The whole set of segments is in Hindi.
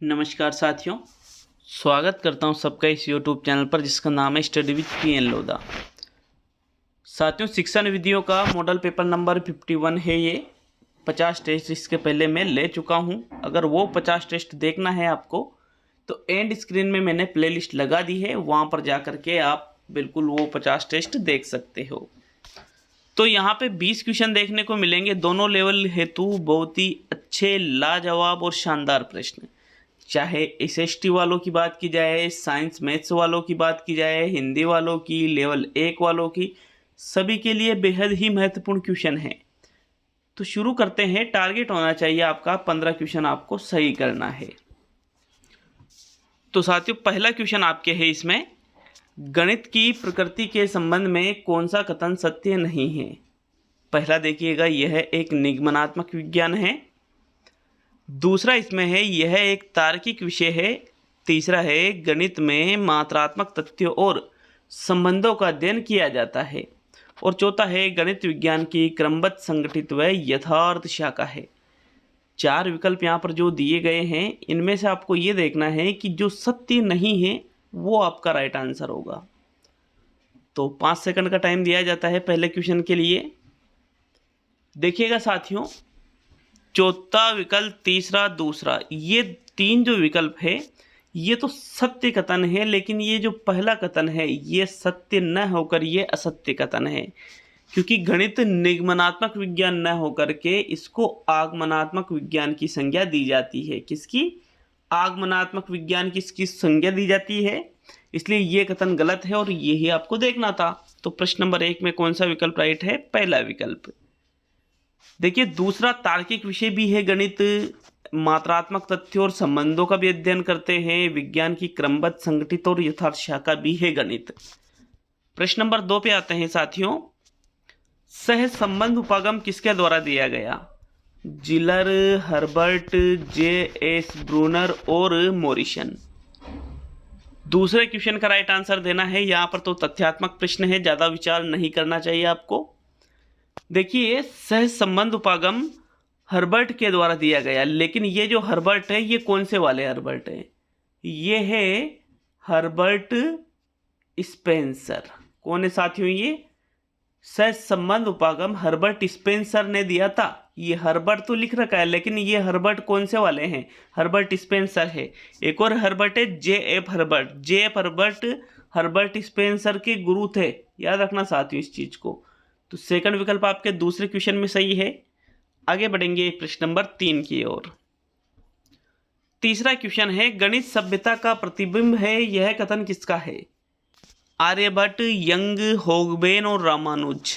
नमस्कार साथियों, स्वागत करता हूं सबका इस YouTube चैनल पर जिसका नाम है स्टडी विद PN लोधा। साथियों, शिक्षण विधियों का मॉडल पेपर नंबर 51 है। ये 50 टेस्ट इसके पहले मैं ले चुका हूं। अगर वो 50 टेस्ट देखना है आपको तो एंड स्क्रीन में मैंने प्लेलिस्ट लगा दी है, वहां पर जा कर के आप बिल्कुल वो 50 टेस्ट देख सकते हो। तो यहाँ पे 20 क्वेश्चन देखने को मिलेंगे, दोनों लेवल हेतु बहुत ही अच्छे, लाजवाब और शानदार प्रश्न। चाहे SST वालों की बात की जाए, साइंस मैथ्स वालों की बात की जाए, हिंदी वालों की, लेवल 1 वालों की, सभी के लिए बेहद ही महत्वपूर्ण क्वेश्चन है। तो शुरू करते हैं। टारगेट होना चाहिए आपका 15 क्वेश्चन आपको सही करना है। तो साथियों, पहला क्वेश्चन आपके है इसमें, गणित की प्रकृति के संबंध में कौन सा कथन सत्य नहीं है। पहला देखिएगा, यह एक निगमनात्मक विज्ञान है। दूसरा इसमें है, यह एक तार्किक विषय है। तीसरा है, गणित में मात्रात्मक तथ्यों और संबंधों का अध्ययन किया जाता है। और चौथा है, गणित विज्ञान की क्रमबद्ध, संगठित व यथार्थ शाखा है। 4 विकल्प यहाँ पर जो दिए गए हैं, इनमें से आपको ये देखना है कि जो सत्य नहीं है वो आपका राइट आंसर होगा। तो 5 सेकंड का टाइम दिया जाता है पहले क्वेश्चन के लिए। देखिएगा साथियों, चौथा विकल्प, तीसरा, दूसरा, ये 3 जो विकल्प है ये तो सत्य कथन है, लेकिन ये जो पहला कथन है ये सत्य न होकर ये असत्य कथन है, क्योंकि गणित निगमनात्मक विज्ञान न होकर के इसको आगमनात्मक विज्ञान की संज्ञा दी जाती है। किसकी? आगमनात्मक विज्ञान की इसकी संज्ञा दी जाती है, इसलिए ये कथन गलत है और यही आपको देखना था। तो प्रश्न नंबर 1 में कौन सा विकल्प राइट है? पहला विकल्प। देखिए, दूसरा तार्किक विषय भी है गणित, मात्रात्मक तथ्यों और संबंधों का भी अध्ययन करते हैं, विज्ञान की क्रमबद्ध, संगठित और यथार्थ शाखा भी है गणित। प्रश्न नंबर 2 पे आते हैं साथियों, सह संबंध उपागम किसके द्वारा दिया गया? Jailer, Herbert, J.S. ब्रूनर और मॉरिसन। दूसरे क्वेश्चन का राइट आंसर देना है। यहाँ पर तो तथ्यात्मक प्रश्न है, ज्यादा विचार नहीं करना चाहिए आपको। देखिए, सह संबंध उपागम हर्बर्ट के द्वारा दिया गया, लेकिन ये जो हर्बर्ट है ये कौन से वाले हर्बर्ट है? ये है हर्बर्ट स्पेंसर। कौन है साथियों? ये सह संबंध उपागम हर्बर्ट स्पेंसर ने दिया था। ये हर्बर्ट तो लिख रखा है, लेकिन ये हर्बर्ट कौन से वाले हैं? हर्बर्ट स्पेंसर है। एक और हर्बर्ट है, J.F. Herbert. J.F. Herbert Herbert Spencer के गुरु थे, याद रखना साथियों इस चीज को। तो सेकंड विकल्प आपके दूसरे क्वेश्चन में सही है। आगे बढ़ेंगे प्रश्न नंबर 3 की ओर। तीसरा क्वेश्चन है, गणित सभ्यता का प्रतिबिंब है, यह कथन किसका है? आर्यभट्ट, यंग, होगबेन और रामानुज।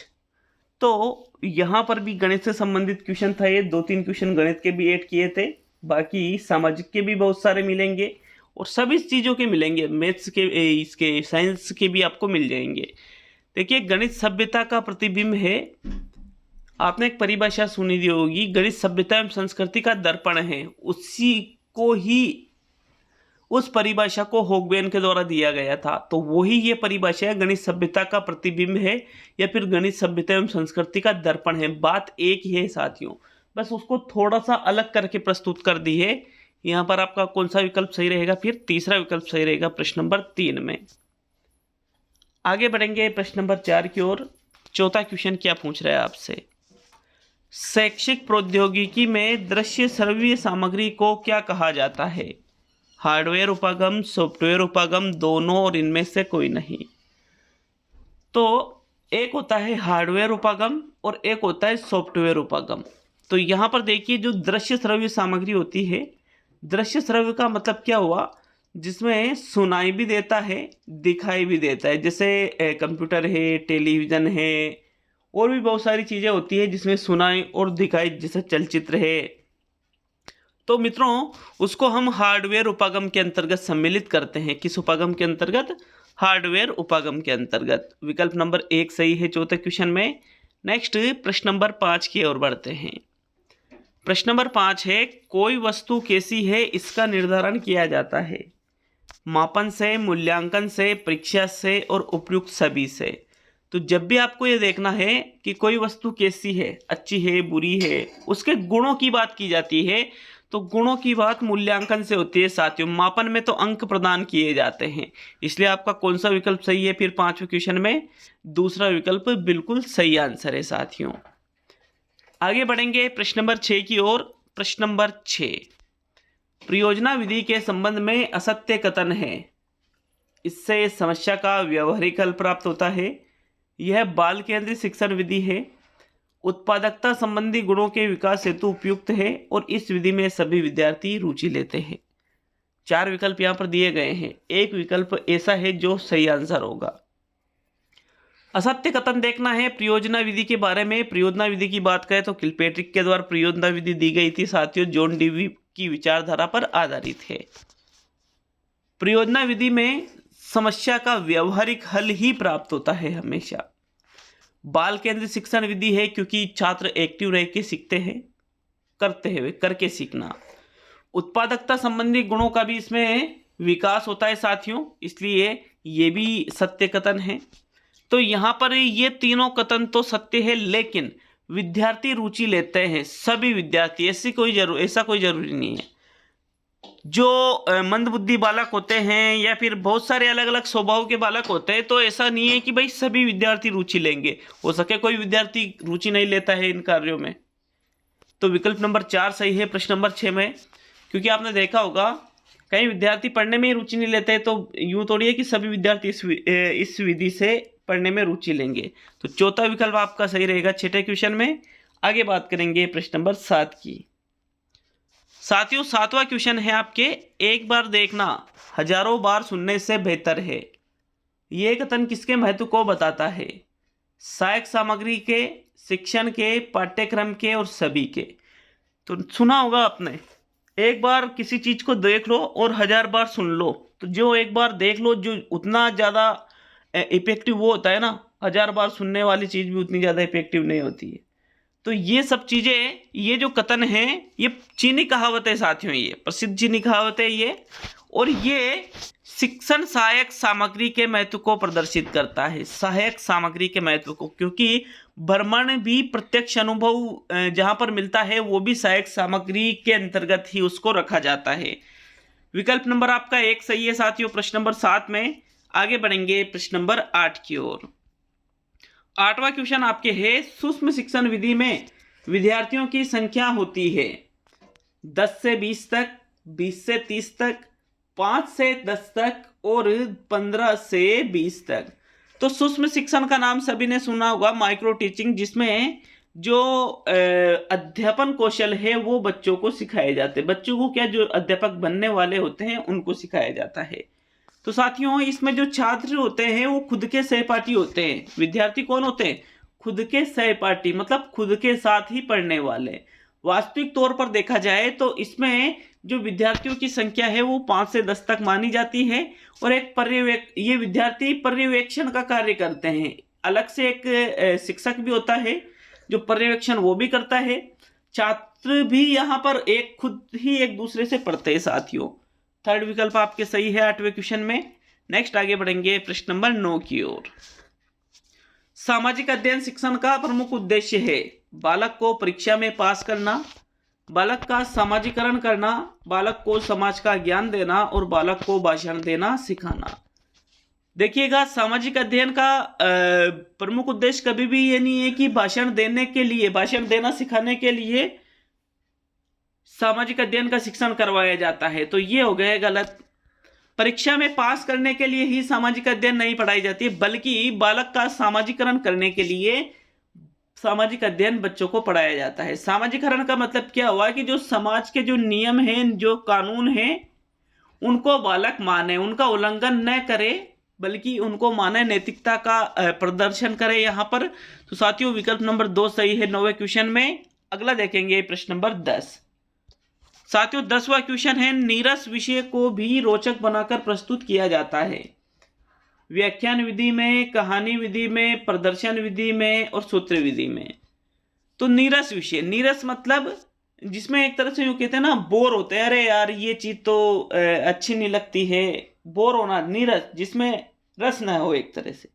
तो यहाँ पर भी गणित से संबंधित क्वेश्चन था। ये 2-3 क्वेश्चन गणित के भी ऐड किए थे, बाकी सामाजिक के भी बहुत सारे मिलेंगे और सभी चीज़ों के मिलेंगे, मैथ्स के, इसके साइंस के भी आपको मिल जाएंगे। देखिए, गणित सभ्यता का प्रतिबिंब है, आपने एक परिभाषा सुनी दी होगी, गणित सभ्यता एवं संस्कृति का दर्पण है। उसी को ही, उस परिभाषा को होगबेन के द्वारा दिया गया था। तो वही ये परिभाषा है, गणित सभ्यता का प्रतिबिंब है या फिर गणित सभ्यता एवं संस्कृति का दर्पण है। बात एक ही है साथियों, बस उसको थोड़ा सा अलग करके प्रस्तुत कर दी है। यहाँ पर आपका कौन सा विकल्प सही रहेगा? फिर तीसरा विकल्प सही रहेगा प्रश्न नंबर 3 में। आगे बढ़ेंगे प्रश्न नंबर 4 की ओर। चौथा क्वेश्चन क्या पूछ रहा है आपसे? शैक्षिक प्रौद्योगिकी में दृश्य श्रव्य सामग्री को क्या कहा जाता है? हार्डवेयर उपागम, सॉफ्टवेयर उपागम, दोनों और इनमें से कोई नहीं। तो एक होता है हार्डवेयर उपागम और एक होता है सॉफ्टवेयर उपागम। तो यहाँ पर देखिए, जो दृश्य श्रव्य सामग्री होती है, दृश्य श्रव्य का मतलब क्या हुआ? जिसमें सुनाई भी देता है, दिखाई भी देता है। जैसे कंप्यूटर है, टेलीविजन है, और भी बहुत सारी चीजें होती है जिसमें सुनाई और दिखाई, जैसे चलचित्र है। तो मित्रों, उसको हम हार्डवेयर उपागम के अंतर्गत सम्मिलित करते हैं। किस उपागम के अंतर्गत? हार्डवेयर उपागम के अंतर्गत। विकल्प नंबर 1 सही है चौथे क्वेश्चन में। नेक्स्ट प्रश्न नंबर 5 की ओर बढ़ते हैं। प्रश्न नंबर 5 है, कोई वस्तु कैसी है इसका निर्धारण किया जाता है? मापन से, मूल्यांकन से, परीक्षा से और उपयुक्त सभी से। तो जब भी आपको ये देखना है कि कोई वस्तु कैसी है, अच्छी है, बुरी है, उसके गुणों की बात की जाती है, तो गुणों की बात मूल्यांकन से होती है साथियों, मापन में तो अंक प्रदान किए जाते हैं। इसलिए आपका कौन सा विकल्प सही है फिर 5वें क्वेश्चन में? दूसरा विकल्प बिल्कुल सही आंसर है साथियों। आगे बढ़ेंगे प्रश्न नंबर 6 की ओर। प्रश्न नंबर 6, परियोजना विधि के संबंध में असत्य कथन है, इससे समस्या का व्यवहारिक हल प्राप्त होता है। यह बाल केंद्रित शिक्षण विधि है, उत्पादकता संबंधी गुणों के विकास हेतु उपयुक्त है और इस विधि में सभी विद्यार्थी रुचि लेते हैं। 4 विकल्प यहाँ पर दिए गए हैं, एक विकल्प ऐसा है जो सही आंसर होगा। असत्य कथन देखना है परियोजना विधि के बारे में। परियोजना विधि की बात करें तो किलपेट्रिक के द्वारा परियोजना विधि दी गई थी साथियों, जॉन डीवी की विचारधारा पर आधारित है। परियोजना विधि में समस्या का व्यवहारिक हल ही प्राप्त होता है हमेशा। बाल केंद्रित शिक्षण विधि है क्योंकि छात्र एक्टिव रह के सीखते हैं, करते हुए करके सीखना। उत्पादकता संबंधी गुणों का भी इसमें विकास होता है साथियों, इसलिए ये भी सत्य कथन है। तो यहाँ पर ये तीनों कथन तो सत्य है, लेकिन विद्यार्थी रुचि लेते हैं, सभी विद्यार्थी, ऐसा कोई जरूरी नहीं है। जो मंदबुद्धि बालक होते हैं या फिर बहुत सारे अलग अलग स्वभाव के बालक होते हैं, तो ऐसा नहीं है कि भाई सभी विद्यार्थी रुचि लेंगे। हो सके कोई विद्यार्थी रुचि नहीं लेता है इन कार्यों में। तो विकल्प नंबर 4 सही है प्रश्न नंबर 6 में, क्योंकि आपने देखा होगा कई विद्यार्थी पढ़ने में ही रुचि नहीं लेते हैं, तो यूँ थोड़ी है कि सभी विद्यार्थी इस विधि से पढ़ने में रुचि लेंगे। तो चौथा विकल्प आपका सही रहेगा 6ठे क्वेश्चन में। आगे बात करेंगे प्रश्न नंबर 7 की। साथियों 7वां क्वेश्चन है आपके, एक बार देखना हजारों बार सुनने से बेहतर है। ये कथन किसके महत्व को बताता है? सहायक सामग्री के, शिक्षण के, पाठ्यक्रम के और सभी के। तो सुना होगा आपने, एक बार किसी चीज को देख लो और 1000 बार सुन लो। तो जो एक बार देख लो जो उतना ज्यादा इफेक्टिव वो होता है ना, 1000 बार सुनने वाली चीज भी उतनी ज्यादा इफेक्टिव नहीं होती है। तो ये सब चीजें, ये जो कथन है ये चीनी कहावत है साथियों, ये प्रसिद्ध चीनी कहावत है ये, और ये शिक्षण सहायक सामग्री के महत्व को प्रदर्शित करता है, सहायक सामग्री के महत्व को, क्योंकि भ्रमण भी प्रत्यक्ष अनुभव जहां पर मिलता है वो भी सहायक सामग्री के अंतर्गत ही उसको रखा जाता है। विकल्प नंबर आपका 1 सही है साथियों प्रश्न नंबर 7 में। आगे बढ़ेंगे प्रश्न नंबर 8 की ओर। 8वां क्वेश्चन आपके है, सूक्ष्म शिक्षण विधि में विद्यार्थियों की संख्या होती है 10 से 20 तक, 20 से 30 तक, 5 से 10 तक और 15 से 20 तक। तो सूक्ष्म शिक्षण का नाम सभी ने सुना होगा, माइक्रो टीचिंग, जिसमें जो अध्यापन कौशल है वो बच्चों को सिखाए जाते हैं। बच्चों को क्या, जो अध्यापक बनने वाले होते हैं उनको सिखाया जाता है। तो साथियों इसमें जो छात्र होते हैं वो खुद के सहपाठी होते हैं। विद्यार्थी कौन होते हैं? खुद के सहपाठी, मतलब खुद के साथ ही पढ़ने वाले। वास्तविक तौर पर देखा जाए तो इसमें जो विद्यार्थियों की संख्या है वो 5 से 10 तक मानी जाती है, और एक ये विद्यार्थी पर्यवेक्षण का कार्य करते हैं। अलग से एक शिक्षक भी होता है जो पर्यवेक्षण वो भी करता है। छात्र भी यहाँ पर खुद ही एक दूसरे से पढ़ते हैं साथियों। थर्ड विकल्प आपके सही है 8वें क्वेश्चन में। नेक्स्ट आगे बढ़ेंगे प्रश्न नंबर 9 की ओर। सामाजिक अध्ययन शिक्षण का प्रमुख उद्देश्य है बालक को परीक्षा में पास करना, बालक का सामाजिकरण करना, बालक को समाज का ज्ञान देना और बालक को भाषण देना सिखाना। देखिएगा सामाजिक अध्ययन का प्रमुख उद्देश्य कभी भी ये नहीं है कि भाषण देना सिखाने के लिए सामाजिक अध्ययन का शिक्षण करवाया जाता है। तो ये हो गया गलत। परीक्षा में पास करने के लिए ही सामाजिक अध्ययन नहीं पढ़ाई जाती है, बल्कि बालक का सामाजिकरण करने के लिए सामाजिक अध्ययन बच्चों को पढ़ाया जाता है। सामाजिकरण का मतलब क्या हुआ कि जो समाज के जो नियम हैं, जो कानून हैं, उनको बालक माने, उनका उल्लंघन न करे, बल्कि उनको माने, नैतिकता का प्रदर्शन करे यहाँ पर। तो साथियों विकल्प नंबर 2 सही है 9वें क्वेश्चन में। अगला देखेंगे प्रश्न नंबर 10। साथियों 10वां क्वेश्चन है, नीरस विषय को भी रोचक बनाकर प्रस्तुत किया जाता है व्याख्यान विधि में, कहानी विधि में, प्रदर्शन विधि में और सूत्र विधि में। तो नीरस विषय, नीरस मतलब जिसमें एक तरह से यूँ कहते हैं ना, बोर होते हैं, अरे यार ये चीज तो अच्छी नहीं लगती है, बोर होना, नीरस जिसमें रस ना हो एक तरह से।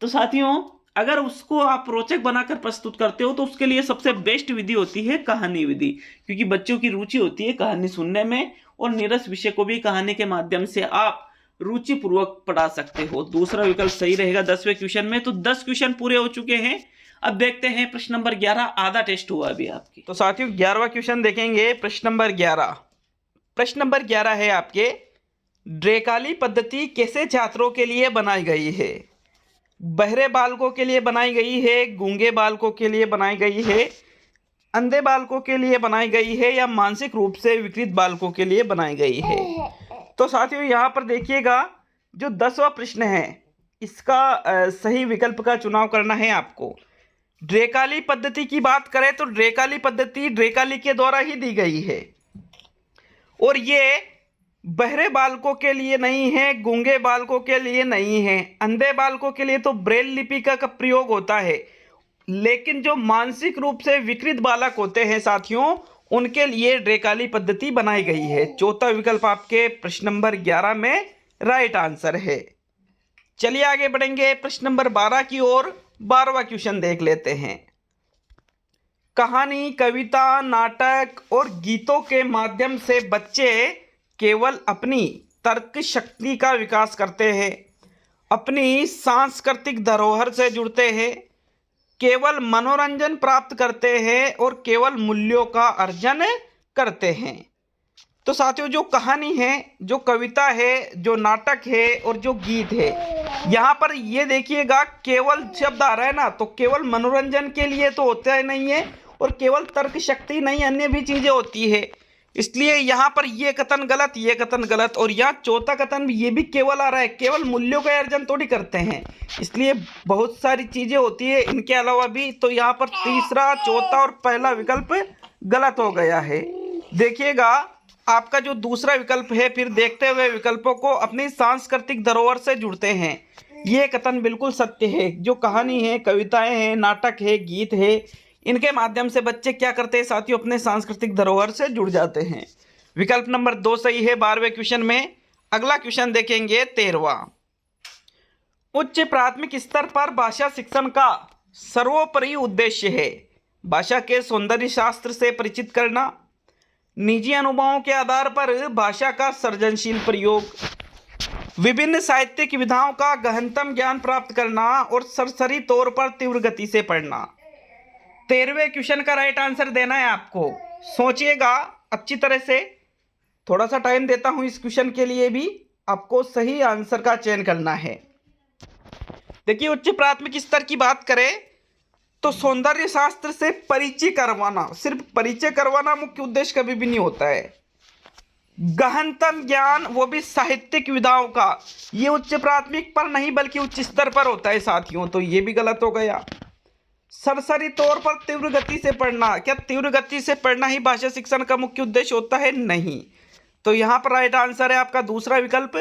तो साथियों अगर उसको आप रोचक बनाकर प्रस्तुत करते हो तो उसके लिए सबसे बेस्ट विधि होती है कहानी विधि, क्योंकि बच्चों की रुचि होती है कहानी सुनने में और नीरस विषय को भी कहानी के माध्यम से आप रुचि पूर्वक पढ़ा सकते हो। दूसरा विकल्प सही रहेगा 10वें क्वेश्चन में। तो 10 क्वेश्चन पूरे हो चुके हैं। अब देखते हैं प्रश्न नंबर 11, आधा टेस्ट हुआ अभी आपकी। तो साथियों 11वां क्वेश्चन देखेंगे, प्रश्न नंबर 11। प्रश्न नंबर 11 है आपके, ड्रेकाली पद्धति कैसे छात्रों के लिए बनाई गई है? बहरे बालकों के लिए बनाई गई है, गूंगे बालकों के लिए बनाई गई है, अंधे बालकों के लिए बनाई गई है, या मानसिक रूप से विकृत बालकों के लिए बनाई गई है? तो साथियों यहाँ पर देखिएगा, जो 10वां प्रश्न है इसका सही विकल्प का चुनाव करना है आपको। ड्रेकाली पद्धति की बात करें तो ड्रेकाली पद्धति ड्रेकाली के द्वारा ही दी गई है और ये बहरे बालकों के लिए नहीं है, गूंगे बालकों के लिए नहीं है, अंधे बालकों के लिए तो ब्रेल लिपि का प्रयोग होता है, लेकिन जो मानसिक रूप से विकृत बालक होते हैं साथियों, उनके लिए ड्रेकाली पद्धति बनाई गई है। चौथा विकल्प आपके प्रश्न नंबर 11 में राइट आंसर है। चलिए आगे बढ़ेंगे प्रश्न नंबर 12 की ओर। 12वां क्वेश्चन देख लेते हैं। कहानी, कविता, नाटक और गीतों के माध्यम से बच्चे केवल अपनी तर्क शक्ति का विकास करते हैं, अपनी सांस्कृतिक धरोहर से जुड़ते हैं, केवल मनोरंजन प्राप्त करते हैं और केवल मूल्यों का अर्जन करते हैं। तो साथियों जो कहानी है, जो कविता है, जो नाटक है और जो गीत है, यहाँ पर ये देखिएगा केवल शब्द आ रहा है ना, तो केवल मनोरंजन के लिए तो होता ही नहीं है और केवल तर्क शक्ति नहीं, अन्य भी चीज़ें होती है। इसलिए यहाँ पर ये कथन गलत, ये कथन गलत, और यहाँ चौथा कथन भी ये भी केवल आ रहा है, केवल मूल्यों का अर्जन थोड़ी करते हैं, इसलिए बहुत सारी चीज़ें होती है इनके अलावा भी। तो यहाँ पर तीसरा, चौथा और पहला विकल्प गलत हो गया है। देखिएगा आपका जो दूसरा विकल्प है, फिर देखते हुए विकल्पों को अपनी सांस्कृतिक धरोहर से जुड़ते हैं, ये कथन बिल्कुल सत्य है। जो कहानी है, कविताएं हैं, नाटक है, गीत है, इनके माध्यम से बच्चे क्या करते हैं साथियों, अपने सांस्कृतिक धरोहर से जुड़ जाते हैं। विकल्प नंबर 2 सही है 12वें क्वेश्चन में। अगला क्वेश्चन देखेंगे 13वां। उच्च प्राथमिक स्तर पर भाषा शिक्षण का सर्वोपरि उद्देश्य है भाषा के सौंदर्य शास्त्र से परिचित करना, निजी अनुभवों के आधार पर भाषा का सृजनशील प्रयोग, विभिन्न साहित्यिक विधाओं का गहनतम ज्ञान प्राप्त करना और सरसरी तौर पर तीव्र गति से पढ़ना। 13वें क्वेश्चन का राइट आंसर देना है आपको। सोचिएगा अच्छी तरह से, थोड़ा सा टाइम देता हूं इस क्वेश्चन के लिए भी, आपको सही आंसर का चयन करना है। देखिए उच्च प्राथमिक स्तर की बात करें तो सौंदर्य शास्त्र से परिचय करवाना, सिर्फ परिचय करवाना मुख्य उद्देश्य कभी भी नहीं होता है। गहनतम ज्ञान, वो भी साहित्यिक विधाओं का, ये उच्च प्राथमिक पर नहीं बल्कि उच्च स्तर पर होता है साथियों, तो ये भी गलत हो गया। सरसरी तौर पर तीव्र गति से पढ़ना, क्या तीव्र गति से पढ़ना ही भाषा शिक्षण का मुख्य उद्देश्य होता है? नहीं। तो यहाँ पर राइट आंसर है आपका दूसरा विकल्प,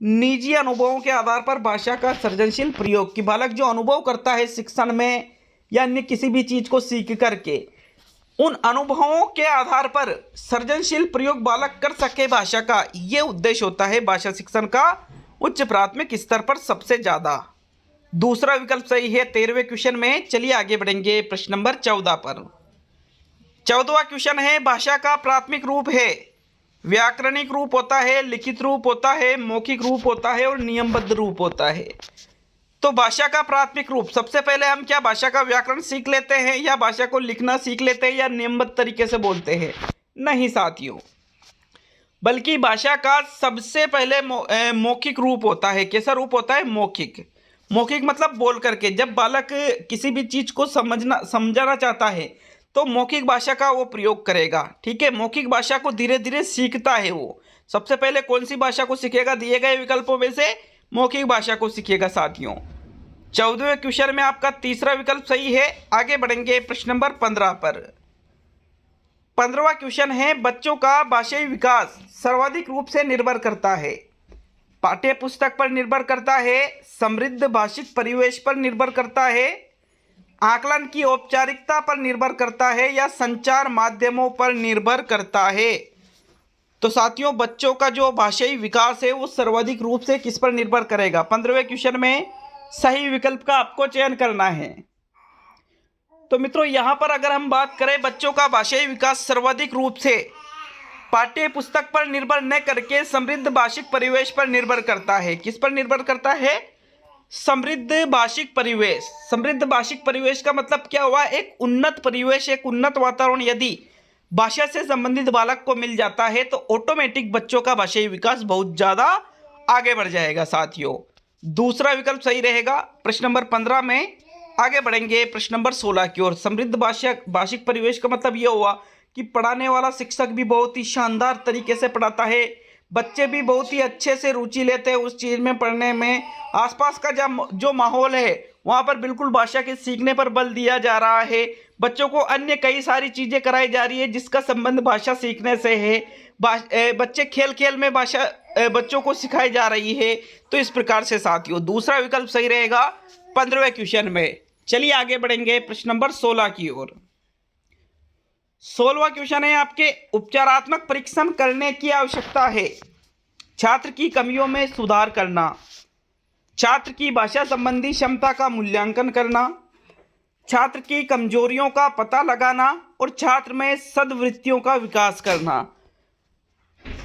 निजी अनुभवों के आधार पर भाषा का सृजनशील प्रयोग, कि बालक जो अनुभव करता है शिक्षण में या अन्य किसी भी चीज को सीख करके, उन अनुभवों के आधार पर सृजनशील प्रयोग बालक कर सके भाषा का, ये उद्देश्य होता है भाषा शिक्षण का उच्च प्राथमिक स्तर पर सबसे ज्यादा। दूसरा विकल्प सही है 13वें क्वेश्चन में। चलिए आगे बढ़ेंगे प्रश्न नंबर 14 पर। 14वां क्वेश्चन है, भाषा का प्राथमिक रूप है, व्याकरणिक रूप होता है, लिखित रूप होता है, मौखिक रूप होता है और नियमबद्ध रूप होता है। तो भाषा का प्राथमिक रूप, सबसे पहले हम क्या भाषा का व्याकरण सीख लेते हैं या भाषा को लिखना सीख लेते हैं या नियमबद्ध तरीके से बोलते हैं? नहीं साथियों, बल्कि भाषा का सबसे पहले मौखिक रूप होता है। कैसा रूप होता है? मौखिक। मौखिक मतलब बोल करके, जब बालक किसी भी चीज को समझाना चाहता है तो मौखिक भाषा का वो प्रयोग करेगा। ठीक है, मौखिक भाषा को धीरे धीरे सीखता है वो। सबसे पहले कौन सी भाषा को सीखेगा? दिए गए विकल्पों में से मौखिक भाषा को सीखेगा साथियों। 14वें क्वेश्चन में आपका तीसरा विकल्प सही है। आगे बढ़ेंगे प्रश्न नंबर 15 पर। 15वां क्वेश्चन है, बच्चों का भाषाई विकास सर्वाधिक रूप से निर्भर करता है, पाठ्य पुस्तक पर निर्भर करता है, समृद्ध भाषिक परिवेश पर निर्भर करता है, आकलन की औपचारिकता पर निर्भर करता है या संचार माध्यमों पर निर्भर करता है? तो साथियों बच्चों का जो भाषाई विकास है वो सर्वाधिक रूप से किस पर निर्भर करेगा? 15वें क्वेश्चन में सही विकल्प का आपको चयन करना है। तो मित्रों, यहाँ पर अगर हम बात करें, बच्चों का भाषाई विकास सर्वाधिक रूप से पाठ्य पुस्तक पर निर्भर न करके समृद्ध भाषिक परिवेश पर निर्भर करता है। किस पर निर्भर करता है? समृद्ध भाषिक परिवेश। समृद्ध भाषिक परिवेश का मतलब क्या हुआ? एक उन्नत परिवेश, एक उन्नत वातावरण यदि भाषा से संबंधित बालक को मिल जाता है तो ऑटोमेटिक बच्चों का भाषाई विकास बहुत ज़्यादा आगे बढ़ जाएगा साथियों। दूसरा विकल्प सही रहेगा। प्रश्न नंबर 15 में आगे बढ़ेंगे प्रश्न नंबर 16 की ओर। समृद्ध भाषिक परिवेश का मतलब यह हुआ कि पढ़ाने वाला शिक्षक भी बहुत ही शानदार तरीके से पढ़ाता है, बच्चे भी बहुत ही अच्छे से रुचि लेते हैं उस चीज़ में पढ़ने में। आसपास का जो माहौल है वहाँ पर बिल्कुल भाषा के सीखने पर बल दिया जा रहा है। बच्चों को अन्य कई सारी चीज़ें कराई जा रही है जिसका संबंध भाषा सीखने से है। बच्चे खेल खेल में भाषा बच्चों को सिखाई जा रही है। तो इस प्रकार से साथियों दूसरा विकल्प सही रहेगा 15वें क्वेश्चन में। चलिए आगे बढ़ेंगे प्रश्न नंबर 16 की ओर। 16वां क्वेश्चन है आपके, उपचारात्मक परीक्षण करने की आवश्यकता है। छात्र की कमियों में सुधार करना, छात्र की भाषा संबंधी क्षमता का मूल्यांकन करना, छात्र की कमजोरियों का पता लगाना और छात्र में सद्वृत्तियों का विकास करना।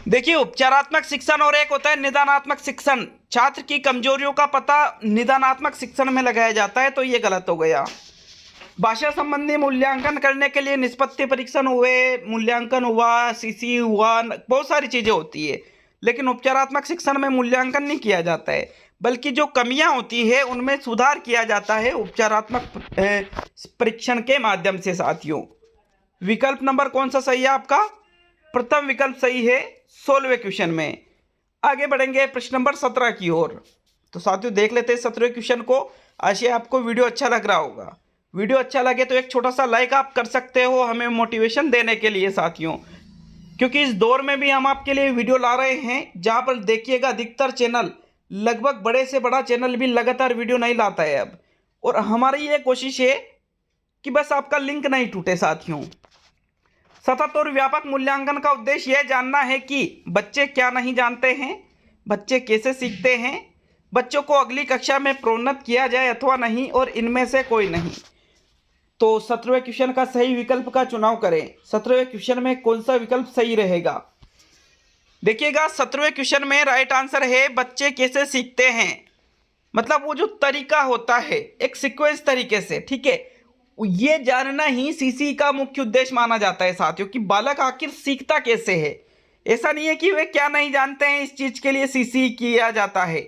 देखिए, उपचारात्मक शिक्षण और एक होता है निदानात्मक शिक्षण। छात्र की कमजोरियों का पता निदानात्मक शिक्षण में लगाया जाता है, तो ये गलत हो गया। भाषा संबंधी मूल्यांकन करने के लिए निष्पत्ति परीक्षण हुए, मूल्यांकन हुआ, सीसी हुआ, बहुत सारी चीज़ें होती है, लेकिन उपचारात्मक शिक्षण में मूल्यांकन नहीं किया जाता है, बल्कि जो कमियां होती है उनमें सुधार किया जाता है उपचारात्मक परीक्षण के माध्यम से साथियों। विकल्प नंबर कौन सा सही है आपका? प्रथम विकल्प सही है 16वें क्वेश्चन में। आगे बढ़ेंगे प्रश्न नंबर 17 की ओर। तो साथियों देख लेते हैं 17वें क्वेश्चन को। आशा आपको वीडियो अच्छा लग रहा होगा। वीडियो अच्छा लगे तो एक छोटा सा लाइक आप कर सकते हो हमें मोटिवेशन देने के लिए साथियों, क्योंकि इस दौर में भी हम आपके लिए वीडियो ला रहे हैं जहां पर देखिएगा अधिकतर चैनल, लगभग बड़े से बड़ा चैनल भी लगातार वीडियो नहीं लाता है अब, और हमारी ये कोशिश है कि बस आपका लिंक नहीं टूटे साथियों। सतत और व्यापक मूल्यांकन का उद्देश्य यह जानना है कि बच्चे क्या नहीं जानते हैं, बच्चे कैसे सीखते हैं, बच्चों को अगली कक्षा में प्रोन्नत किया जाए अथवा नहीं, और इनमें से कोई नहीं। तो 17वें क्वेश्चन का सही विकल्प का चुनाव करें। 17वें क्वेश्चन में कौन सा विकल्प सही रहेगा? देखिएगा, 17वें क्वेश्चन में राइट आंसर है बच्चे कैसे सीखते हैं। मतलब वो जो तरीका होता है एक सीक्वेंस तरीके से, ठीक है, ये जानना ही सीसी का मुख्य उद्देश्य माना जाता है साथियों, कि बालक आखिर सीखता कैसे है। ऐसा नहीं है कि वे क्या नहीं जानते हैं, इस चीज के लिए सीसी किया जाता है,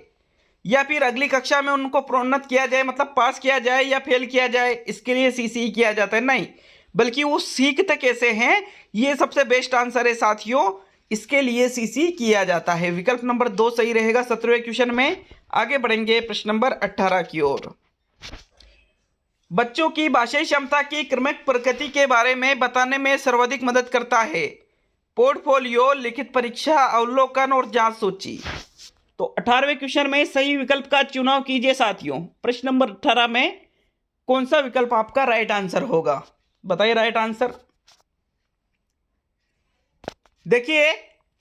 या फिर अगली कक्षा में उनको प्रोन्नत किया जाए, मतलब पास किया जाए या फेल किया जाए, इसके लिए सीसी किया जाता है, नहीं, बल्कि वो सीखते कैसे हैं, ये सबसे बेस्ट आंसर है साथियों, इसके लिए सीसी किया जाता है। विकल्प नंबर 2 सही रहेगा 17वें क्वेश्चन में। आगे बढ़ेंगे प्रश्न नंबर 18 की ओर। बच्चों की भाषाई क्षमता की क्रमिक प्रगति के बारे में बताने में सर्वाधिक मदद करता है पोर्टफोलियो, लिखित परीक्षा, अवलोकन और जांच सूची। तो 18वें क्वेश्चन में सही विकल्प का चुनाव कीजिए साथियों। प्रश्न नंबर 18 में कौन सा विकल्प आपका राइट आंसर होगा? बताइए राइट आंसर। देखिए,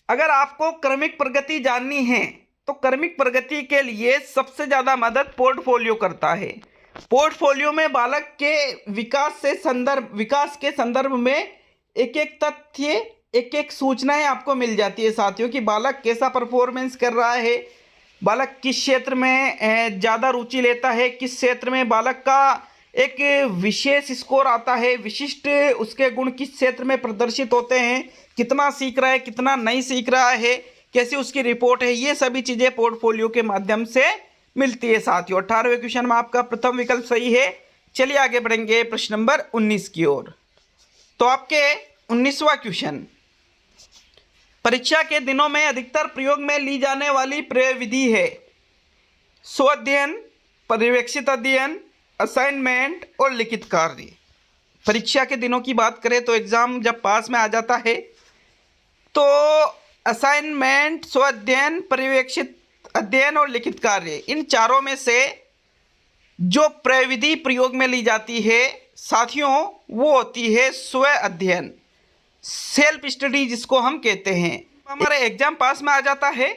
अगर आपको क्रमिक प्रगति जाननी है तो क्रमिक प्रगति के लिए सबसे ज्यादा मदद पोर्टफोलियो करता है। पोर्टफोलियो में बालक के विकास के संदर्भ में एक एक तथ्य, एक एक सूचनाएं आपको मिल जाती है साथियों, कि बालक कैसा परफॉर्मेंस कर रहा है, बालक किस क्षेत्र में ज़्यादा रुचि लेता है, किस क्षेत्र में बालक का एक विशेष स्कोर आता है, विशिष्ट उसके गुण किस क्षेत्र में प्रदर्शित होते हैं, कितना सीख रहा है, कितना नहीं सीख रहा है, कैसी उसकी रिपोर्ट है, ये सभी चीज़ें पोर्टफोलियो के माध्यम से मिलती है साथियों। 18वें क्वेश्चन में आपका प्रथम विकल्प सही है। चलिए आगे बढ़ेंगे प्रश्न नंबर 19 की ओर। तो आपके 19वां क्वेश्चन, परीक्षा के दिनों में अधिकतर प्रयोग में ली जाने वाली प्रयोग विधि है स्व-अध्ययन, पर्यवेक्षित अध्ययन, असाइनमेंट और लिखित कार्य। परीक्षा के दिनों की बात करें तो एग्जाम जब पास में आ जाता है तो असाइनमेंट, स्व-अध्ययन, पर्यवेक्षित अध्ययन और लिखित कार्य, इन चारों में से जो प्रविधि प्रयोग में ली जाती है साथियों वो होती है स्व अध्ययन, सेल्फ स्टडी जिसको हम कहते हैं। हमारे एग्जाम पास में आ जाता है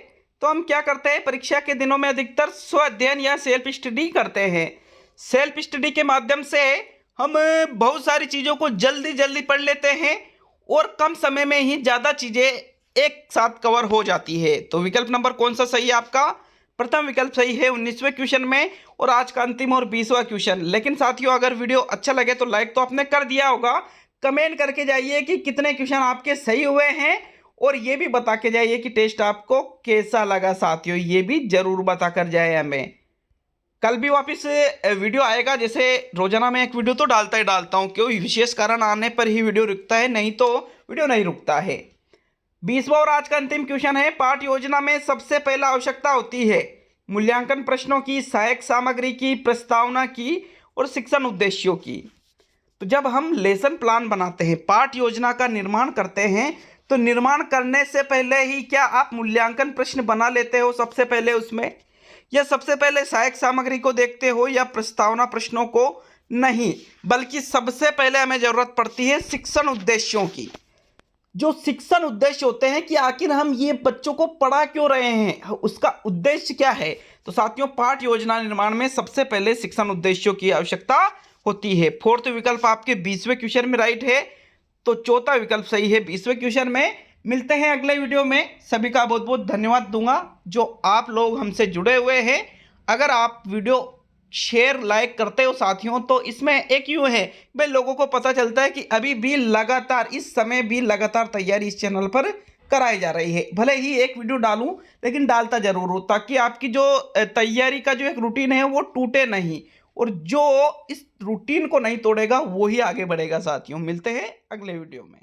तो हम क्या करते हैं, परीक्षा के दिनों में अधिकतर स्व अध्ययन या सेल्फ स्टडी करते हैं। सेल्फ स्टडी के माध्यम से हम बहुत सारी चीज़ों को जल्दी जल्दी पढ़ लेते हैं और कम समय में ही ज़्यादा चीज़ें एक साथ कवर हो जाती है। तो विकल्प नंबर कौन सा सही है आपका? प्रथम विकल्प सही है 19वें क्वेश्चन में और आज का अंतिम और 20वां क्वेश्चन। लेकिन साथियों, अगर वीडियो अच्छा लगे तो लाइक तो आपने कर दिया होगा, कमेंट करके जाइए कि कितने क्वेश्चन आपके सही हुए हैं और ये भी बता के जाइए कि टेस्ट आपको कैसा लगा। साथियों, ये भी जरूर बता कर जाए हमें। कल भी वापस वीडियो आएगा, जैसे रोजाना मैं एक वीडियो तो डालता ही डालता हूँ, कोई विशेष कारण आने पर ही वीडियो रुकता है, नहीं तो वीडियो नहीं रुकता है। 20वां और आज का अंतिम क्वेश्चन है, पाठ योजना में सबसे पहला आवश्यकता होती है मूल्यांकन प्रश्नों की, सहायक सामग्री की, प्रस्तावना की और शिक्षण उद्देश्यों की। तो जब हम लेसन प्लान बनाते हैं, पाठ योजना का निर्माण करते हैं, तो निर्माण करने से पहले ही क्या आप मूल्यांकन प्रश्न बना लेते हो सबसे पहले उसमें, या सबसे पहले सहायक सामग्री को देखते हो या प्रस्तावना प्रश्नों को? नहीं, बल्कि सबसे पहले हमें जरूरत पड़ती है शिक्षण उद्देश्यों की। जो शिक्षण उद्देश्य होते हैं कि आखिर हम ये बच्चों को पढ़ा क्यों रहे हैं, उसका उद्देश्य क्या है। तो साथियों, पाठ योजना निर्माण में सबसे पहले शिक्षण उद्देश्यों की आवश्यकता होती है। फोर्थ विकल्प आपके 20वें क्वेश्चन में राइट है, तो चौथा विकल्प सही है 20वें क्वेश्चन में। मिलते हैं अगले वीडियो में। सभी का बहुत बहुत धन्यवाद दूंगा जो आप लोग हमसे जुड़े हुए हैं। अगर आप वीडियो शेयर लाइक करते हो साथियों, तो इसमें एक यूँ है भाई, लोगों को पता चलता है कि अभी भी लगातार, इस समय भी लगातार तैयारी इस चैनल पर कराई जा रही है। भले ही एक वीडियो डालूं, लेकिन डालता जरूर हो, ताकि आपकी जो तैयारी का जो एक रूटीन है वो टूटे नहीं, और जो इस रूटीन को नहीं तोड़ेगा वो ही आगे बढ़ेगा। साथियों, मिलते हैं अगले वीडियो में।